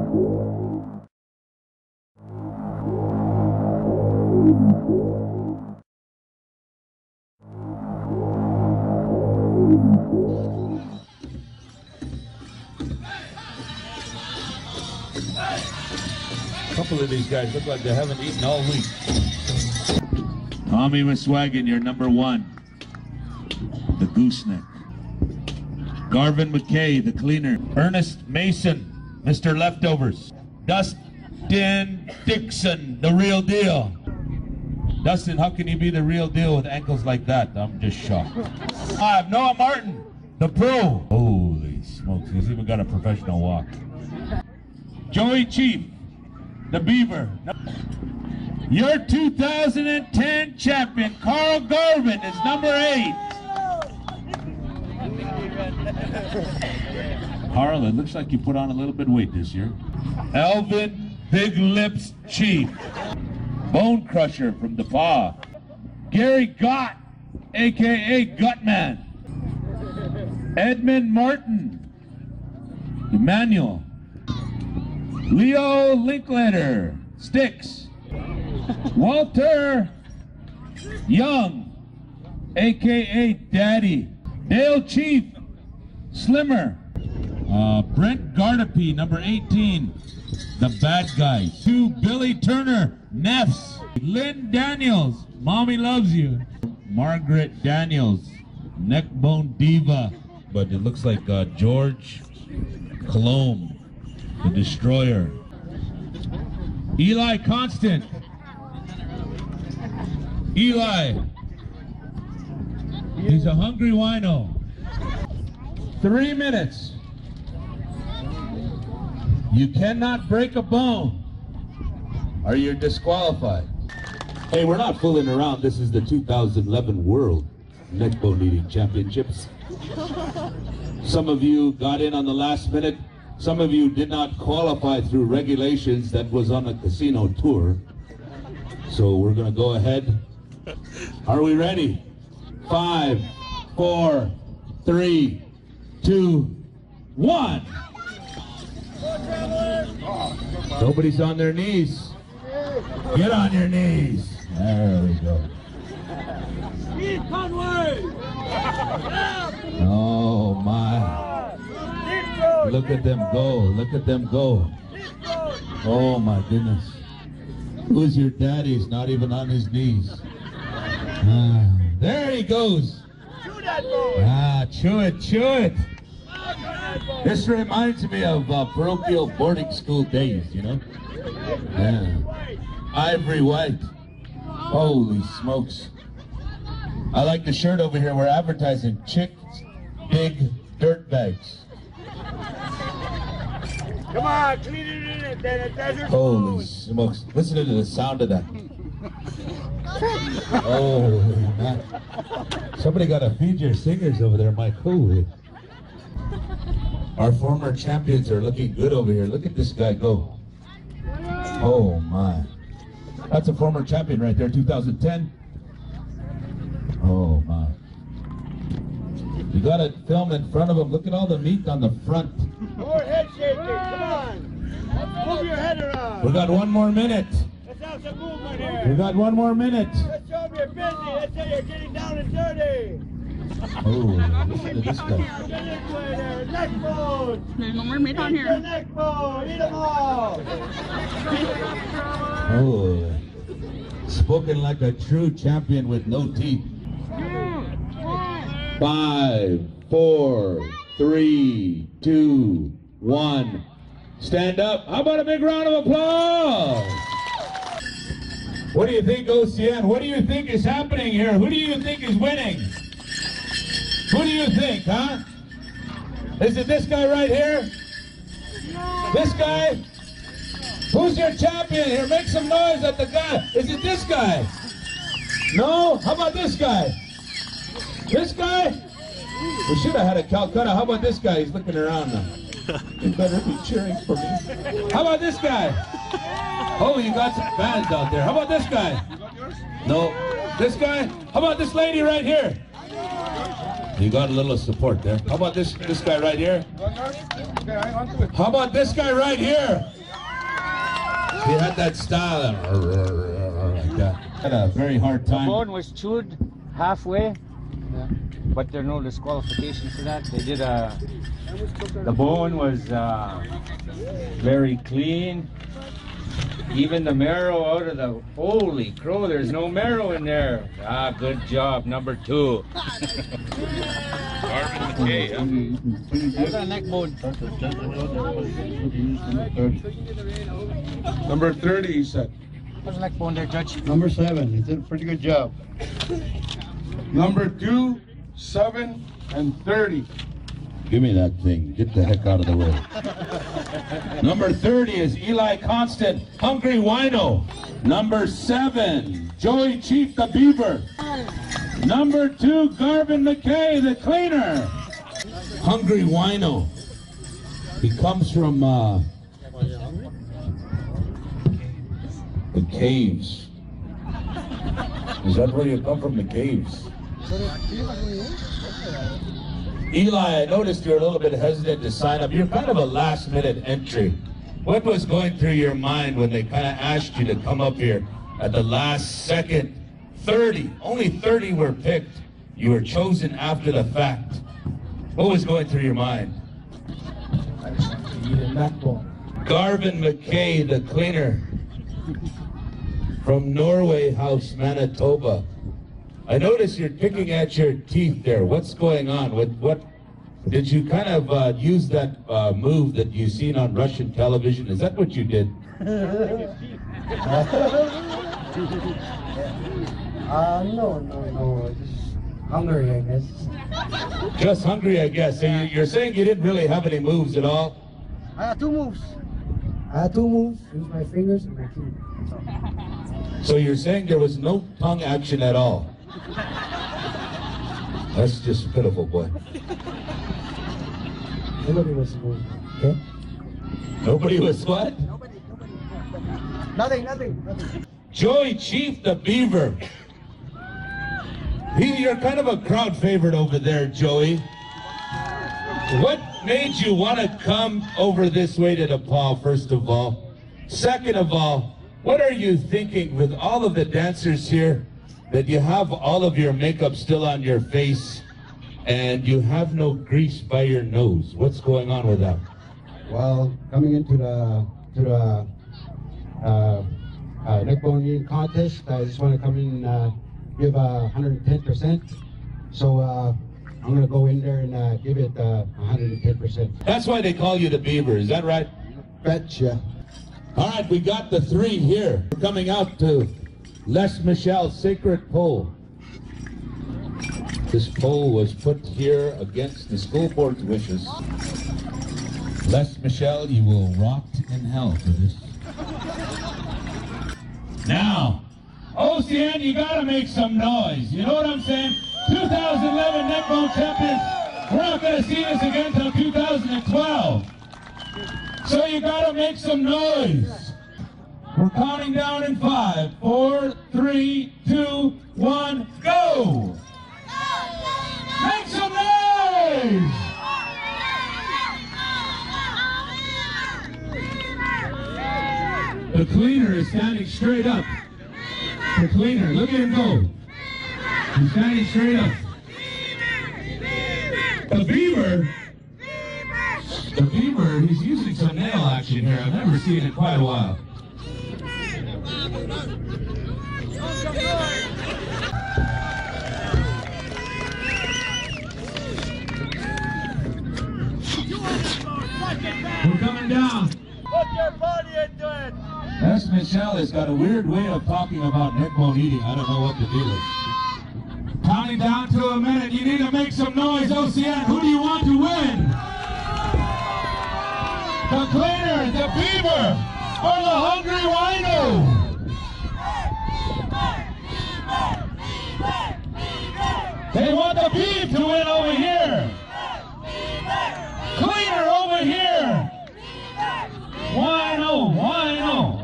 A couple of these guys look like they haven't eaten all week. Tommy Maswagon, you're number 1. The gooseneck. Garvin McKay, the cleaner. Ernest Mason, Mr. Leftovers. Dustin Dixon, the real deal. Dustin, how can you be the real deal with ankles like that? I'm just shocked. I have Noah Martin, the pro. Holy smokes, he's even got a professional walk. Joey Chief, the Beaver. Your 2010 champion, Carl Garvin, is number 8. Carl, it looks like you put on a little bit of weight this year. Elvin Big Lips Chief, Bone Crusher from DePaul. Gary Gott, a.k.a. Gutman. Edmund Martin, Emmanuel. Leo Linklater, Sticks. Walter Young, a.k.a. Daddy. Dale Chief, Slimmer. Brent Gardapi, number 18, the bad guys. 2, Billy Turner, Neffs. Lynn Daniels, Mommy Loves You. Margaret Daniels, Neckbone Diva. But it looks like George Colomb, the Destroyer. Eli Constant. Eli. He's a hungry wino. 3 minutes. You cannot break a bone or you're disqualified. Hey, we're not fooling around. This is the 2011 World Neckbone Eating Championships. Some of you got in on the last minute. Some of you did not qualify through regulations that was on a casino tour. So we're going to go ahead. Are we ready? 5, 4, 3, 2, 1. Nobody's on their knees. Get on your knees. There we go. Oh my. Look at them go. Look at them go. Oh my goodness. Who's your daddy? He's not even on his knees. There he goes. Chew it, chew it. This reminds me of parochial boarding school days, you know? Yeah. Ivory white. Holy smokes. I like the shirt over here. We're advertising Chicks Big Dirt Bags. Come on, clean it in it, then a desert Holy food. smokes. Listen to the sound of that. Oh, man. Somebody got to feed your singers over there, Mike. Holy. Our former champions are looking good over here. Look at this guy go. Oh, my. That's a former champion right there, 2010. Oh, my. You got to film in front of him. Look at all the meat on the front. More head shaking, come on. Move your head around. We got 1 more minute. Let's have some movement here. We got 1 more minute. Let's show them you're busy. Let's say you're getting down and dirty. Oh, listen to this guy. Get this way there. Neckbone. There's no more meat on Eat here. the neckbone. Eat them all. Oh, spoken like a true champion with no teeth. 5, 4, 3, 2, 1. Stand up. How about a big round of applause? What do you think, OCN? What do you think is happening here? Who do you think is winning? Who do you think, huh? Is it this guy right here? This guy? Who's your champion here? Make some noise at the guy. Is it this guy? No? How about this guy? This guy? We should have had a Calcutta. How about this guy? He's looking around now. You better be cheering for me. How about this guy? Oh, you got some fans out there. How about this guy? No. This guy? How about this lady right here? You got a little support there. How about this guy right here? How about this guy right here? He had that style like that. Had a very hard The time. bone was chewed halfway, but there are no disqualifications for that. They did the bone was very clean. Even the marrow out of the, holy crow, there's no marrow in there. Ah, good job, number 2. Garvin McKay, huh? That's a neck bone. Number 30, he said. What's a neck bone there, Judge? Number 7, he did a pretty good job. Number 2, 7, and 30. Give me that thing. Get the heck out of the way. Number 30 is Eli Constant, Hungry Wino. Number 7, Joey Chief the Beaver. Number 2, Garvin McKay the Cleaner. Hungry Wino. He comes from the caves. Is that where you come from, the caves? Eli, I noticed you're a little bit hesitant to sign up. You're kind of a last-minute entry. What was going through your mind when they kind of asked you to come up here at the last second? 30, only 30 were picked. You were chosen after the fact. What was going through your mind? I just want to eat a neckbone. Garvin McKay, the Cleaner, from Norway House, Manitoba. I notice you're picking at your teeth there. What's going on? What did you kind of use that move that you've seen on Russian television? Is that what you did? No. Just hungry, I guess. Just hungry, I guess. So you're saying you didn't really have any moves at all? I had 2 moves. Use my fingers and my teeth. So you're saying there was no tongue action at all? That's just pitiful, boy. Nobody was moved. Okay? Nobody was what? Nothing. Joey Chief the Beaver. You're kind of a crowd favorite over there, Joey. What made you want to come over this way to Nepal, first of all? Second of all, what are you thinking with all of the dancers here that you have all of your makeup still on your face and you have no grease by your nose? What's going on with that? Well, coming into the neckbone eating contest, I just want to come in and give 110%. So I'm going to go in there and give it 110%. That's why they call you the Beaver, is that right? Betcha. All right, we got the 3 here. We're coming out to Les Michel's sacred pole. This pole was put here against the school board's wishes. Les Michel, you will rot in hell for this. Now, OCN, you gotta make some noise. You know what I'm saying? 2011 Neckbone champions. We're not gonna see this again until 2012. So you gotta make some noise. We're counting down in 5, 4, 3, 2, 1, go! Make some noise! The Cleaner is standing straight up. The Cleaner, look at him go. He's standing straight up. The Beaver, he's using some nail action here. I've never seen it in quite a while. We're coming down. Put your body into it! Les Michel has got a weird way of talking about neckbone eating. I don't know what the deal is. Counting down to a minute. You need to make some noise, OCN. Who do you want to win? The Cleaner, the Beaver, or the Hungry Wino? They want the beef to win over here. Cleaner over here. Wino.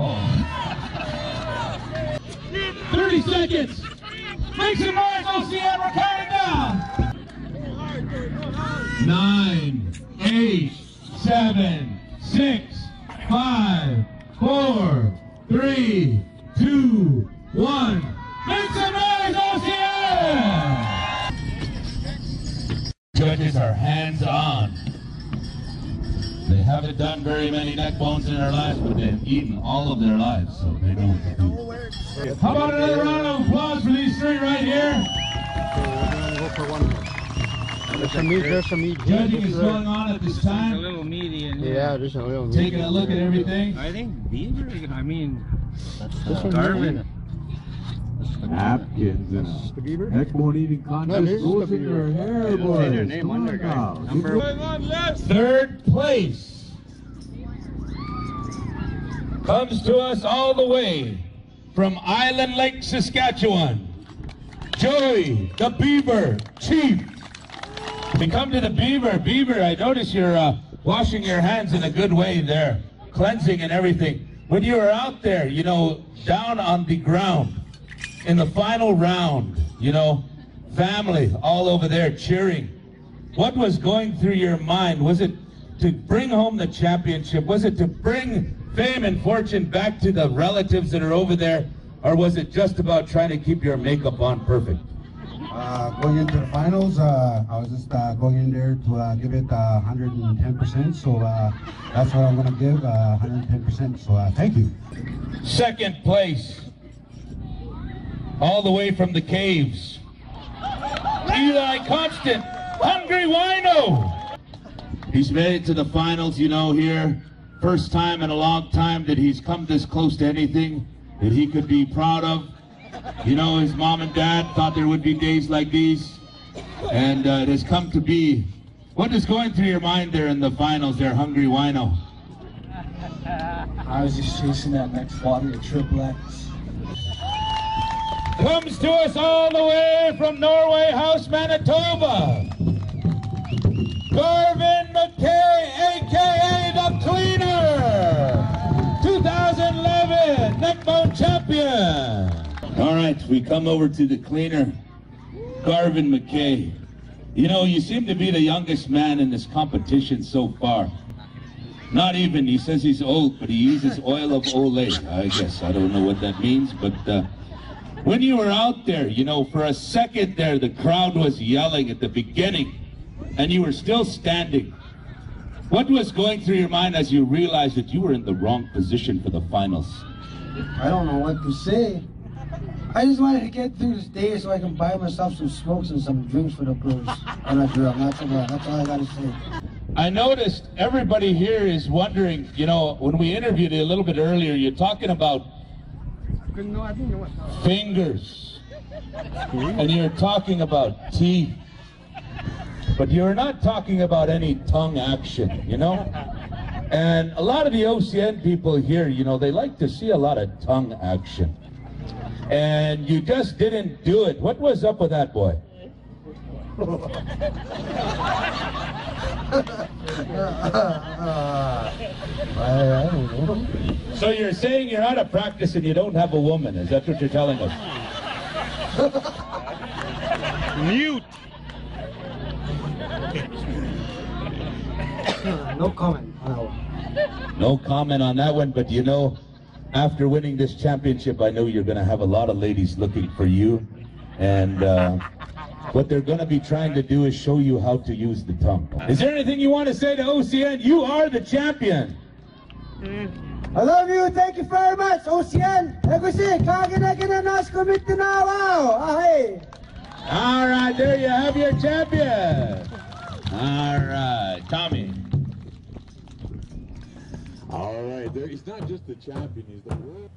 Oh. 30 seconds. Make some noise, OCN. We're counting down. 9, 8, 7, 6, 5, 4, 3, 2, 1. Make some noise, OCN! Judges are hands-on. They haven't done very many neck bones in their lives, but they've eaten all of their lives, so they know what to do. How about another round of applause for these three right here? There's some meat. Judging is going on at this time. A little meaty in here. Yeah, there's a little meat. Taking a look at everything. I think beaver, I mean, This one Garvin. Napkins and The beaver? neckbone eating contest this is goes the in your beaver. hair, Say boys. their name Come on there, on guys. now. Number Third place comes to us all the way from Island Lake, Saskatchewan. Joey, the Beaver Chief. We come to the Beaver. Beaver, I notice you're washing your hands in a good way there, cleansing and everything. When you were out there, you know, down on the ground in the final round, you know, family all over there cheering. What was going through your mind? Was it to bring home the championship? Was it to bring fame and fortune back to the relatives that are over there? Or was it just about trying to keep your makeup on perfect? Going into the finals, I was just going in there to give it 110%. So that's what I'm going to give, 110%. So thank you. Second place, all the way from the caves, Eli Constant, Hungry Wino. He's made it to the finals, you know, here. First time in a long time that he's come this close to anything that he could be proud of. You know, his mom and dad thought there would be days like these, and it has come to be. What is going through your mind there in the finals there, Hungry Wino? I was just chasing that next bottle of Triple X. Comes to us all the way from Norway House, Manitoba, Garvin McKay, a.k.a. The Cleaner, 2011 Neckbone Champion. All right, we come over to the Cleaner, Garvin McKay. You know, you seem to be the youngest man in this competition so far. Not even, he says he's old, but he uses oil of Olay, I guess. I don't know what that means, but when you were out there, you know, for a second there, the crowd was yelling at the beginning, and you were still standing. What was going through your mind as you realized that you were in the wrong position for the finals? I don't know what to say. I just wanted to get through this day so I can buy myself some smokes and some drinks for the girls. And that's all I gotta say. I noticed everybody here is wondering, you know, when we interviewed you a little bit earlier, you're talking about fingers, and you're talking about teeth, but you're not talking about any tongue action, you know? And a lot of the OCN people here, you know, they like to see a lot of tongue action. And you just didn't do it. What was up with that, boy? I don't know. So you're saying you're out of practice and you don't have a woman. Is that what you're telling us? Mute. No comment on that one. No comment on that one, but you know, after winning this championship, I know you're going to have a lot of ladies looking for you. And what they're going to be trying to do is show you how to use the tongue. Is there anything you want to say to OCN? You are the champion. I love you. Thank you very much, OCN. All right, there you have your champion. All right, Tommy. All right, there, he's not just the champion, he's the world.